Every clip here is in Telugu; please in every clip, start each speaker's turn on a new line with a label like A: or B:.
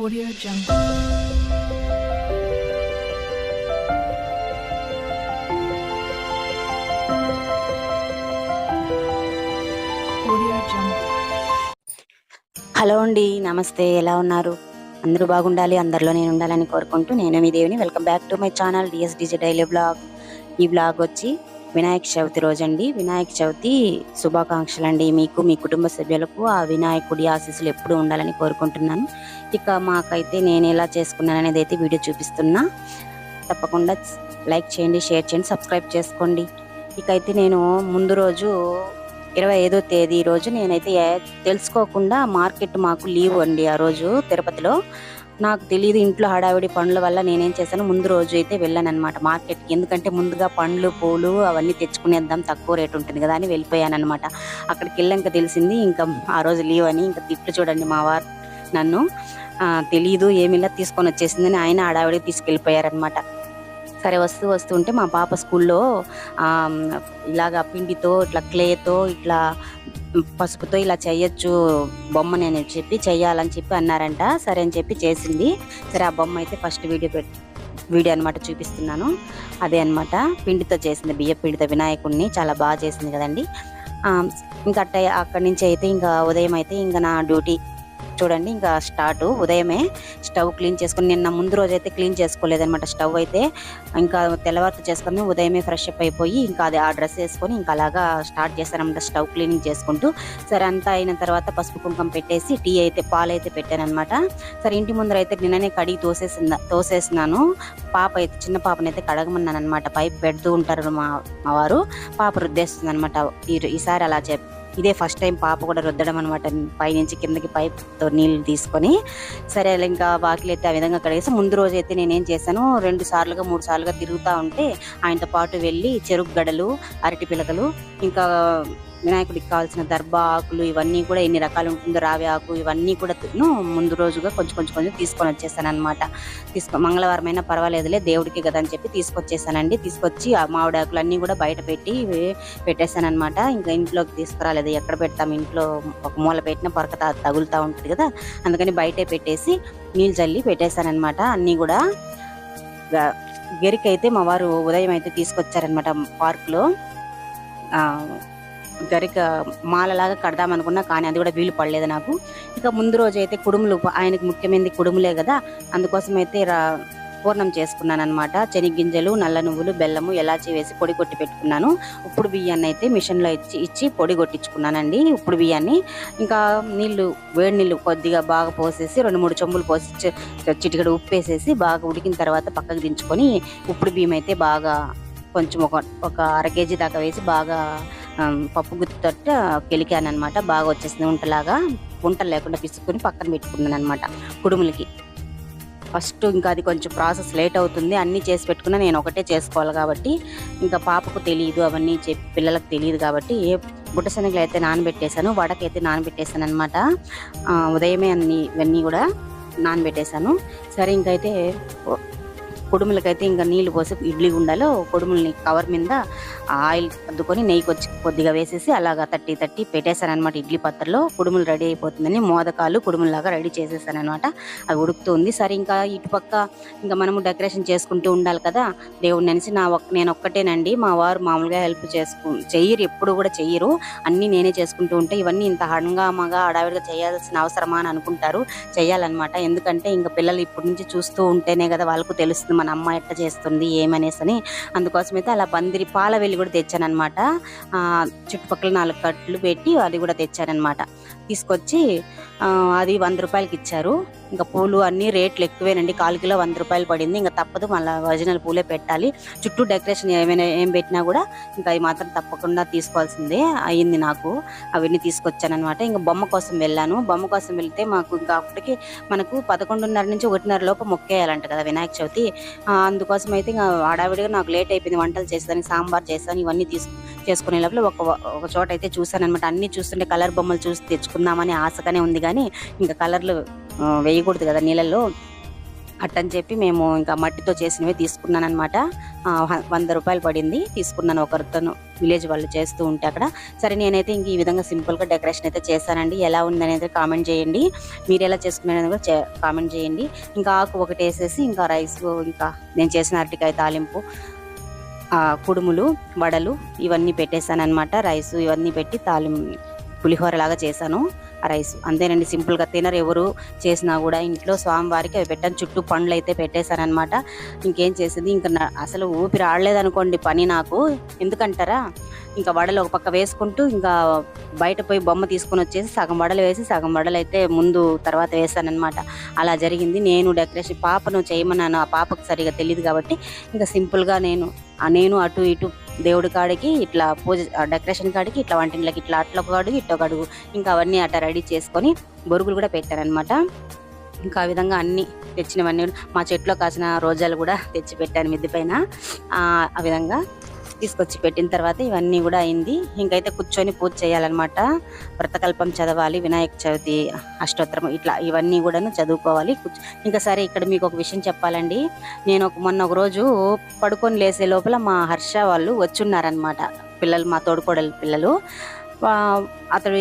A: Audio Jungle. Audio Jungle.
B: Hello అండి, నమస్తే. ఎలా ఉన్నారు? అందరూ బాగుండాలి, అందరిలో నేను ఉండాలని కోరుకుంటూ నేను మీ దేవిని. Welcome back to my channel DSDJ daily blog. ఈ బ్లాగ్ వచ్చి వినాయక చవితి రోజండి. వినాయక చవితి శుభాకాంక్షలు అండి మీకు, మీ కుటుంబ సభ్యులకు. ఆ వినాయకుడి ఆశీస్సులు ఎప్పుడు ఉండాలని కోరుకుంటున్నాను. ఇక మాకైతే నేను ఎలా చేసుకున్నాను అనేది అయితే వీడియో చూపిస్తున్నా. తప్పకుండా లైక్ చేయండి, షేర్ చేయండి, సబ్స్క్రైబ్ చేసుకోండి. ఇకైతే నేను ముందు రోజు 25వ తేదీ రోజు నేనైతే తెలుసుకోకుండా మార్కెట్ మాకు లీవ్ అండి. ఆ రోజు తిరుపతిలో నాకు తెలియదు, ఇంట్లో హడావిడి పనుల వల్ల నేనేం చేశాను, ముందు రోజు అయితే వెళ్ళాను అనమాట మార్కెట్కి. ఎందుకంటే ముందుగా పండ్లు పూలు అవన్నీ తెచ్చుకునేద్దాం, తక్కువ రేటు ఉంటుంది కదా అని వెళ్ళిపోయాను అనమాట. అక్కడికి వెళ్ళాక తెలిసింది ఇంకా ఆ రోజు లీవ్ అని. ఇంకా తిట్లు చూడండి మా వారు నన్ను, తెలీదు ఏమిలా తీసుకొని వచ్చేసిందని ఆయన హడావిడికి తీసుకెళ్ళిపోయారనమాట. సరే వస్తూ ఉంటే మా పాప స్కూల్లో ఇలాగా పిండితో ఇట్లా క్లేతో ఇట్లా పసుపుతో ఇలా చేయొచ్చు బొమ్మని అని చెప్పి చెయ్యాలని చెప్పి అన్నారంట. సరే అని చెప్పి చేసింది. సరే ఆ బొమ్మ అయితే ఫస్ట్ వీడియో అనమాట చూపిస్తున్నాను. అదే అనమాట పిండితో చేసింది, బియ్య పిండితో వినాయకుడిని. చాలా బాగా చేసింది కదండి. ఇంకా అక్కడి నుంచి అయితే ఇంకా ఉదయం అయితే ఇంకా నా డ్యూటీ చూడండి. ఇంకా స్టార్ట్ ఉదయమే స్టవ్ క్లీన్ చేసుకుని, నిన్న ముందు రోజు అయితే క్లీన్ చేసుకోలేదనమాట స్టవ్ అయితే. ఇంకా తెల్లవారుతో చేసుకుని ఉదయమే ఫ్రెష్ అప్ అయిపోయి ఇంకా అది ఆ డ్రెస్ వేసుకొని ఇంకా అలాగా స్టార్ట్ చేశానమాట స్టవ్ క్లీనింగ్ చేసుకుంటూ. సరే అంతా అయిన తర్వాత పసుపు కుంకం పెట్టేసి పాలైతే పెట్టానమాట. సరే ఇంటి ముందర అయితే నిన్ననే కడిగి తోసేసినాను. పాప అయితే చిన్న పాపనైతే కడగమన్నాను అనమాట. పైప్ పెడుతూ ఉంటారు మా వారు, పాప రుద్దేస్తుంది అనమాట. ఈసారి అలా ఇదే ఫస్ట్ టైం పాప కూడా రుద్దడం అనమాట. పైనుంచి కిందకి పైప్తో నీళ్ళు తీసుకొని. సరే ఇంకా వాకిలి అయితే ఆ విధంగా కడిగేసి ముందు రోజు అయితే నేనేం చేశాను, 2 సార్లుగా 3 సార్లుగా తిరుగుతూ ఉంటే ఆయనతో పాటు వెళ్ళి చెరుకు గడలు, అరటి పిలకలు, ఇంకా వినాయకుడికి కావాల్సిన దర్భ ఆకులు ఇవన్నీ కూడా ఎన్ని రకాలు ఉంటుందో, రావి ఆకు ఇవన్నీ కూడా ముందు రోజుగా కొంచెం తీసుకొని వచ్చేసాను అనమాట. మంగళవారం అయినా పర్వాలేదులే దేవుడికి కదా అని చెప్పి తీసుకొచ్చేసానండి. తీసుకొచ్చి ఆ మామిడి ఆకులు అన్నీ కూడా బయట పెట్టేశాను అనమాట. ఇంకా ఇంట్లోకి తీసుకురాలేదు, ఎక్కడ పెడతాం, ఇంట్లో ఒక మూల పెట్టిన పొరక తగులుతూ ఉంటుంది కదా, అందుకని బయటే పెట్టేసి నీళ్ళు చల్లి పెట్టేశాను అనమాట. అన్నీ కూడా గెరికైతే మా వారు ఉదయం అయితే తీసుకొచ్చారనమాట పార్క్లో. గరిక మాలలాగా కడదామనుకున్నా కానీ అది కూడా వీలు పడలేదు నాకు. ఇక ముందు రోజు అయితే కుడుములు, ఆయనకు ముఖ్యమైనది కుడుములే కదా, అందుకోసం అయితే పూర్ణం చేసుకున్నాను అనమాట. శనగగింజలు, నల్ల నువ్వులు, బెల్లము, ఎలాచి వేసి పొడి కొట్టి పెట్టుకున్నాను. ఉప్పుడు బియ్యాన్ని అయితే మిషన్లో ఇచ్చి పొడి కొట్టించుకున్నానండి. ఉప్పుడు బియ్యాన్ని ఇంకా వేడి నీళ్ళు కొద్దిగా బాగా పోసేసి 2-3 చెంబులు పోసి చిటికెడు ఉప్పు వేసేసి బాగా ఉడికిన తర్వాత పక్కకు దించుకొని ఉప్పుడు బియ్యం అయితే బాగా కొంచెం ఒక 1/2 కేజీ దాకా వేసి బాగా పప్పు గుత్తితోట కెలికాను అనమాట. బాగా వచ్చేసింది ఉంటలు లేకుండా పిసుకుని పక్కన పెట్టుకున్నాను అనమాట కుడుములకి. ఫస్ట్ ఇంకా అది కొంచెం ప్రాసెస్ లేట్ అవుతుంది, అన్నీ చేసి పెట్టుకున్నా. నేను ఒకటే చేసుకోవాలి కాబట్టి ఇంకా పాపకు తెలియదు, అవన్నీ పిల్లలకు తెలియదు కాబట్టి బుట్ట శనగలు అయితే నానబెట్టేశాను, వడకైతే నానబెట్టేశాను అనమాట. ఉదయమే ఇవన్నీ కూడా నానబెట్టేశాను. సరే ఇంకైతే కుడుములకైతే ఇంకా నీళ్లు పోసి ఇడ్లీ గుండాలో కుడుములని కవర్ మీద ఆయిల్ అద్దుకొని నెయ్యి కొద్దిగా వేసేసి అలాగా తట్టి పెట్టేశాను అనమాట. ఇడ్లీ పాత్రలో కుడుములు రెడీ అయిపోతుందని మోదకాలు కుడుములాగా రెడీ చేసేసాను అనమాట. అవి ఉడుకుతుంది. సరే ఇంకా ఇటుపక్క ఇంకా మనము డెకరేషన్ చేసుకుంటూ ఉండాలి కదా దేవుడిని అనేసి నేను ఒక్కటేనండి. మా వారు మామూలుగా హెల్ప్ చెయ్యరు, ఎప్పుడు కూడా చెయ్యరు. అన్నీ నేనే చేసుకుంటూ ఉంటే ఇవన్నీ ఇంత హంగామాగా హడావిడిగా చేయాల్సిన అవసరమా అని అనుకుంటారు. చెయ్యాలన్నమాట. ఎందుకంటే ఇంకా పిల్లలు ఇప్పటి నుంచి చూస్తూ ఉంటేనే కదా వాళ్ళకు తెలుస్తుంది మన అమ్మ ఎట్లా చేస్తుంది ఏమనేసని. అందుకోసమైతే అలా పాల వెళ్ళి కూడా తెచ్చానమాట. చుట్టుపక్కల 4 కట్లు పెట్టి అది కూడా తెచ్చానమాట. తీసుకొచ్చి అది 100 రూపాయలకి ఇచ్చారు. ఇంకా పూలు అన్ని రేట్లు ఎక్కువేనండి. 1/4 కిలో 100 రూపాయలు పడింది. ఇంకా తప్పదు, మళ్ళీ ఒరిజినల్ పూలే పెట్టాలి. చుట్టూ డెకరేషన్ ఏం పెట్టినా కూడా ఇంకా అవి మాత్రం తప్పకుండా తీసుకోవాల్సిందే అయ్యింది నాకు. అవన్నీ తీసుకొచ్చానమాట. ఇంకా బొమ్మ కోసం వెళ్ళాను. బొమ్మ కోసం వెళ్తే మాకు ఇంకా అప్పటికి మనకు 11:30 నుంచి 1:30 లోపు మొక్కేయాలంట కదా వినాయక చవితి. అందుకోసం అయితే ఇంకా హడావిడిగా నాకు లేట్ అయిపోయింది. వంటలు చేసేదాన్ని, సాంబార్ చేస్తాను, ఇవన్నీ చేసుకునే లోపల ఒక చోట అయితే చూసాను అనమాట. అన్ని చూస్తుంటే కలర్ బొమ్మలు చూసి తెచ్చుకుందామని ఆశగానే ఉంది, కానీ ఇంకా కలర్లు వేయకూడదు కదా నీళ్ళల్లో. అట్టని చెప్పి మేము ఇంకా మట్టితో చేసినవే తీసుకున్నాను అనమాట. రూ. 100 పడింది. తీసుకున్నాను ఒకరితోను, విలేజ్ వాళ్ళు చేస్తూ ఉంటే అక్కడ. సరే నేనైతే ఇంక ఈ విధంగా సింపుల్గా డెకరేషన్ అయితే చేశానండి. ఎలా ఉందనేది కామెంట్ చేయండి, మీరు ఎలా చేసుకున్నారని కూడా కామెంట్ చేయండి. ఇంకా ఆకు ఒకటి వేసేసి ఇంకా రైస్, ఇంకా నేను చేసిన అరటికాయ తాలింపు, కుడుములు, వడలు ఇవన్నీ పెట్టేశాను అనమాట. రైసు ఇవన్నీ పెట్టి పులిహోర లాగా చేశాను. ఆ రైస్ అంతేనండి, సింపుల్గా తినరు ఎవరు చేసినా కూడా. ఇంట్లో స్వామివారికి అవి పెట్టాను, చుట్టూ పండ్లు అయితే పెట్టేశానమాట. ఇంకేం చేసింది, ఇంకా అసలు ఊపిరి ఆడలేదనుకోండి పని నాకు. ఎందుకంటారా, ఇంకా వడలు ఒక పక్క వేసుకుంటూ ఇంకా బయట పోయి బొమ్మ తీసుకొని వచ్చేసి సగం వడలు వేసి సగం వడలు అయితే ముందు తర్వాత వేసానమాట. అలా జరిగింది. నేను డెకరేషన్ పాపను చేయమన్నాను, ఆ పాపకు సరిగా తెలియదు కాబట్టి ఇంకా సింపుల్గా నేను అటు ఇటు దేవుడి కాడికి ఇట్లా పూజ డెకరేషన్ కాడికి ఇట్లా వంటింట్లోకి ఇట్లా అట్లా ఒక అడుగు ఇట్లా ఒక అడుగు ఇంకా అవన్నీ అట్లా రెడీ చేసుకొని బొరుగులు కూడా పెట్టానమాట. ఇంకా ఆ విధంగా అన్నీ తెచ్చినవన్నీ మా చెట్లో కాసిన రోజాలు కూడా తెచ్చి పెట్టాను మిద్ది పైన. ఆ విధంగా తీసుకొచ్చి పెట్టిన తర్వాత ఇవన్నీ కూడా అయింది. ఇంకైతే కూర్చొని పూజ చేయాలన్నమాట. వ్రతకల్పం చదవాలి, వినాయక చవితి అష్టోత్తరం ఇట్లా ఇవన్నీ కూడాను చదువుకోవాలి. ఇంకా సరే, ఇక్కడ మీకు ఒక విషయం చెప్పాలండి. నేను మొన్న ఒక రోజు పడుకొని లేసే లోపల మా హర్ష వాళ్ళు వచ్చున్నారనమాట, పిల్లలు, మా తోడుకోడలు పిల్లలు. అతడు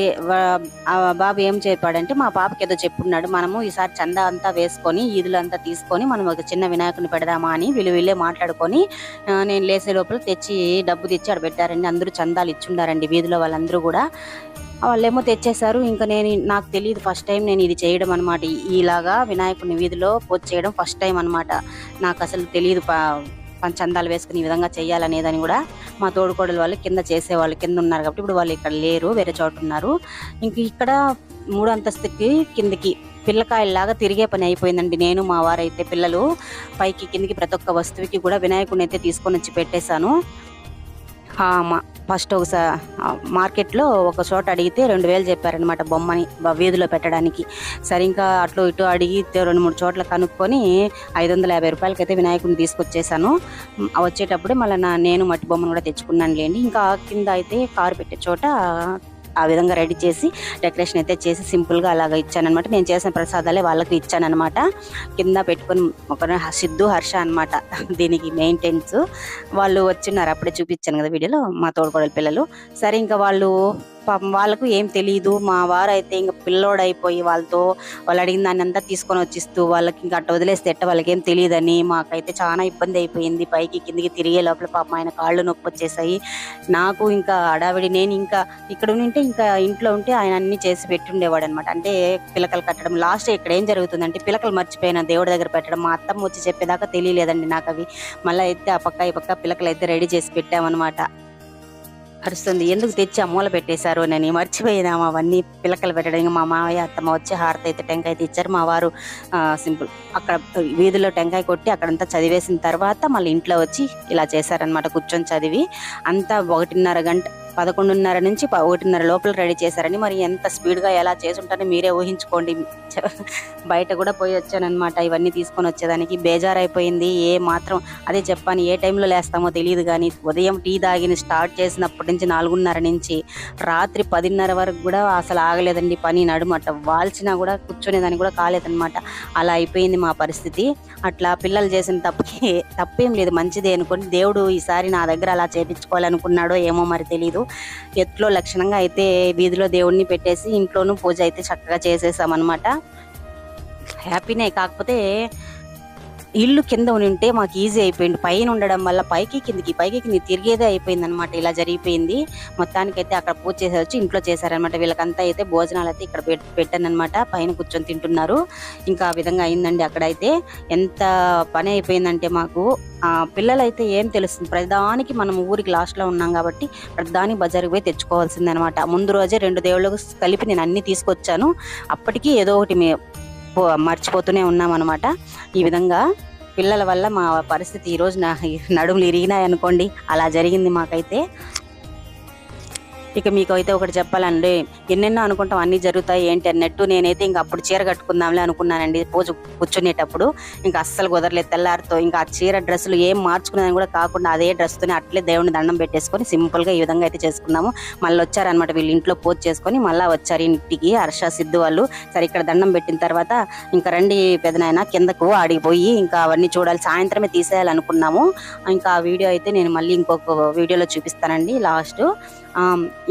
B: బాబు ఏం చెప్పాడంటే, మా పాపకి ఏదో చెప్పున్నాడు, మనము ఈసారి చందా అంతా వేసుకొని ఈదులంతా తీసుకొని మనం ఒక చిన్న వినాయకుని పెడదామా అని వీళ్ళే మాట్లాడుకొని నేను లేసే లోపల డబ్బు తెచ్చి ఆడ పెట్టారండి. అందరూ చందాలు ఇచ్చుండారండి వీధిలో వాళ్ళందరూ కూడా. వాళ్ళేమో తెచ్చేశారు. ఇంకా నాకు తెలియదు, ఫస్ట్ టైం నేను ఇది చేయడం అనమాట. ఇలాగా వినాయకుని వీధిలో పూజ చేయడం ఫస్ట్ టైం అనమాట. నాకు అసలు తెలియదు చందాలు వేసుకుని ఈ విధంగా చేయాలనేదని కూడా. మా తోడుకోడలు వాళ్ళు కింద చేసేవాళ్ళు కింద ఉన్నారు కాబట్టి ఇప్పుడు వాళ్ళు ఇక్కడ లేరు, వేరే చోట ఉన్నారు. ఇంక ఇక్కడ 3వ అంతస్తుకి కిందికి పిల్లకాయల్లాగా తిరిగే పని అయిపోయిందండి. నేను మా వారైతే పిల్లలు పైకి కిందికి ప్రతి ఒక్క వస్తువుకి కూడా వినాయకుడిని అయితే తీసుకొని వచ్చి పెట్టేశాను. ఫస్ట్ ఒకసారి మార్కెట్లో ఒక చోట అడిగితే 2000 చెప్పారనమాట బొమ్మని వీధిలో పెట్టడానికి. సరే ఇంకా అట్లు ఇటు అడిగి 2-3 చోట్ల కనుక్కొని 550 రూపాయలకైతే వినాయకుడిని తీసుకొచ్చేసాను. వచ్చేటప్పుడే మళ్ళీ నేను మట్టి బొమ్మను కూడా తెచ్చుకున్నాను లేండి. ఇంకా కింద అయితే కారు పెట్టే చోట ఆ విధంగా రెడీ చేసి డెకరేషన్ అయితే చేసి సింపుల్గా అలాగ ఇచ్చానమాట. నేను చేసిన ప్రసాదాలే వాళ్ళకి ఇచ్చానమాట. కింద పెట్టుకొని ఒక సిద్ధు, హర్ష అనమాట దీనికి మెయింటెనెన్స్. వాళ్ళు వచ్చిన్నారు, అప్పుడే చూపించాను కదా వీడియోలో, మా తోడుకోడలు పిల్లలు. సరే ఇంకా వాళ్ళకు ఏం తెలియదు. మా వారు అయితే ఇంకా పిల్లోడైపోయి వాళ్ళు అడిగిన దాన్ని అంతా తీసుకొని వచ్చిస్తూ వాళ్ళకి ఇంకా అట్ట వదిలేస్తే వాళ్ళకి ఏం తెలియదని మాకైతే చాలా ఇబ్బంది అయిపోయింది. పైకి కిందికి తిరిగే లోపల పాపం ఆయన కాళ్ళు నొప్పి వచ్చేసాయి. నాకు ఇంకా అడావిడి. నేను ఇంకా ఇక్కడ ఉంటే ఇంకా ఇంట్లో ఉంటే ఆయన అన్ని చేసి పెట్టుండేవాడు అనమాట. అంటే పిలకలు కట్టడం. లాస్ట్ ఇక్కడ ఏం జరుగుతుందంటే పిలకలు మర్చిపోయిన దేవుడి దగ్గర పెట్టడం. మా అత్తమ్మ వచ్చి చెప్పేదాకా తెలియలేదండి నాకు అవి. మళ్ళీ అయితే ఆ పక్క ఈ పక్క పిలకలు అయితే రెడీ చేసి పెట్టామన్నమాట. అరుస్తుంది, ఎందుకు తెచ్చి ఆ మూల పెట్టేశారు అని. మర్చిపోయినాము అవన్నీ పిలకలు పెట్టడం. ఇంకా మా మావయ్య అత్తమ్మ వచ్చి హారతి అయితే టెంకాయ తెచ్చారు. మా వారు సింపుల్ అక్కడ వీధిలో టెంకాయ కొట్టి అక్కడంతా చదివేసిన తర్వాత మళ్ళీ ఇంట్లో వచ్చి ఇలా చేశారనమాట. కూర్చొని చదివి అంతా 1:30 గంట 11:30 నుంచి 1:30 లోపల రెడీ చేశారని. మరి ఎంత స్పీడ్గా ఎలా చేసుంటారో మీరే ఊహించుకోండి. బయట కూడా పోయి వచ్చానమాట ఇవన్నీ తీసుకొని వచ్చేదానికి. బేజారైపోయింది. మాత్రం అదే చెప్పాను, ఏ టైంలో లేస్తామో తెలియదు కానీ ఉదయం టీ తాగిని స్టార్ట్ చేసినప్పటి నుంచి 4:30 నుంచి రాత్రి 10:30 వరకు కూడా అసలు ఆగలేదండి పని. నడుమట వాల్చినా కూడా కూర్చునేదాన్ని కూడా కాలేదనమాట. అలా అయిపోయింది మా పరిస్థితి. అట్లా పిల్లలు చేసిన తప్పేం లేదు, మంచిదే అనుకోండి. దేవుడు ఈసారి నా దగ్గర అలా చేపించుకోవాలనుకున్నాడో ఏమో మరి తెలీదు. ఎట్లో లక్షణంగా అయితే వీధిలో దేవుడిని పెట్టేసి ఇంట్లోనూ పూజ అయితే చక్కగా చేసేసామన్నమాట. హ్యాపీనే. కాకపోతే ఇల్లు కింద ఉంటే మాకు ఈజీ అయిపోయింది. పైన ఉండడం వల్ల పైకి కిందికి తిరిగేదే అయిపోయింది అనమాట. ఇలా జరిగిపోయింది. మొత్తానికైతే అక్కడ పూజ చేసేవచ్చు, ఇంట్లో చేశారనమాట. వీళ్ళకంతా అయితే భోజనాలు అయితే ఇక్కడ పెట్టానమాట. పైన కూర్చొని తింటున్నారు. ఇంకా ఆ విధంగా అయిందండి. అక్కడైతే ఎంత పని అయిపోయిందంటే మాకు. పిల్లలైతే ఏం తెలుస్తుంది, ప్రతిదానికి మనం ఊరికి లాస్ట్లో ఉన్నాం కాబట్టి ప్రతిదానికి బజారుకి పోయి తెచ్చుకోవాల్సింది అనమాట. ముందు రోజే 2 దేవుళ్ళకు కలిపి నేను అన్ని తీసుకొచ్చాను. అప్పటికి ఏదో ఒకటి మర్చిపోతూనే ఉన్నామన్నమాట. ఈ విధంగా పిల్లల వల్ల మా పరిస్థితి ఈరోజు నడుములు ఇరిగినాయి అనుకోండి. అలా జరిగింది మాకైతే. ఇక మీకు అయితే ఒకటి చెప్పాలండి, ఎన్నెన్నో అనుకుంటాం అన్నీ జరుగుతాయి ఏంటి అన్నట్టు. నేనైతే ఇంక అప్పుడు చీర కట్టుకుందాంలే అనుకున్నానండి పూజ కూర్చునేటప్పుడు. ఇంకా అస్సలు కుదరలేదు. తెల్లారితో ఇంకా ఆ చీర డ్రెస్సులు ఏం మార్చుకునేదని కూడా కాకుండా అదే డ్రెస్తోనే అట్లే దేవుని దండం పెట్టేసుకొని సింపుల్గా ఈ విధంగా అయితే చేసుకున్నాము. మళ్ళీ వచ్చారనమాట వీళ్ళు, ఇంట్లో పూజ చేసుకొని మళ్ళీ వచ్చారు ఇంటికి హర్ష సిద్ధు వాళ్ళు. సరే ఇక్కడ దండం పెట్టిన తర్వాత ఇంకా రండి పెదనాయన కిందకు ఆడిపోయి ఇంకా అవన్నీ చూడాలి, సాయంత్రమే తీసేయాలనుకున్నాము. ఇంకా ఆ వీడియో అయితే నేను మళ్ళీ ఇంకొక వీడియోలో చూపిస్తానండి లాస్ట్.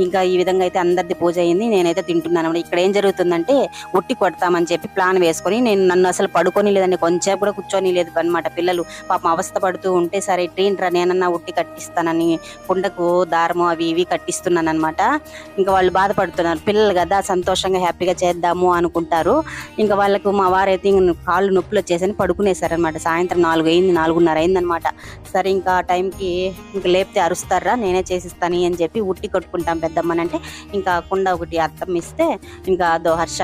B: ఇంకా ఈ విధంగా అయితే అందరిది పూజ అయింది. నేనైతే తింటున్నాను. ఇక్కడ ఏం జరుగుతుందంటే ఉట్టి కొడతామని చెప్పి ప్లాన్ వేసుకొని నన్ను అసలు పడుకొని లేదండి, కొంచెం కూడా కూర్చొని లేదు అనమాట. పిల్లలు పాపం అవస్థ పడుతూ ఉంటే సరే ట్రీన్రా నేనన్నా ఉట్టి కట్టిస్తానని కుండకు దారము అవి ఇవి కట్టిస్తున్నాను అనమాట. ఇంకా వాళ్ళు బాధపడుతున్నారు, పిల్లలు కదా సంతోషంగా హ్యాపీగా చేద్దాము అనుకుంటారు. ఇంకా వాళ్ళకు మా వారైతే కాళ్ళు నొప్పులు వచ్చేసని పడుకునేసారనమాట. సాయంత్రం 4:30 అయిందనమాట. సరే ఇంకా ఆ టైంకి ఇంకా లేపితే అరుస్తారా, నేనే చేసిస్తాను అని చెప్పి ఉట్టి కొట్టుకుంటాం పెద్దమ్మనంటే ఇంకా కుండ ఒకటి అర్థం ఇస్తే ఇంకా అదో హర్ష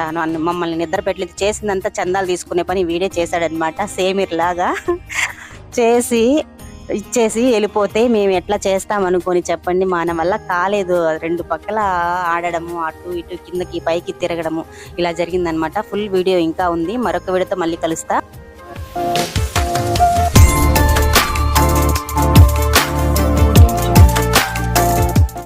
B: మమ్మల్ని నిద్ర పెట్టలేదు. చేసిందంతా చందాలు తీసుకునే పని వీడే చేశాడనమాట. సేమిర్లాగా చేసి ఇచ్చేసి వెళ్ళిపోతే మేము ఎట్లా చేస్తాం అనుకొని చెప్పండి. మన వల్ల కాలేదు. 2 పక్కల ఆడడము, అటు ఇటు కిందకి పైకి తిరగడము ఇలా జరిగిందనమాట. ఫుల్ వీడియో ఇంకా ఉంది. మరొక వీడియోతో మళ్ళీ కలుస్తా.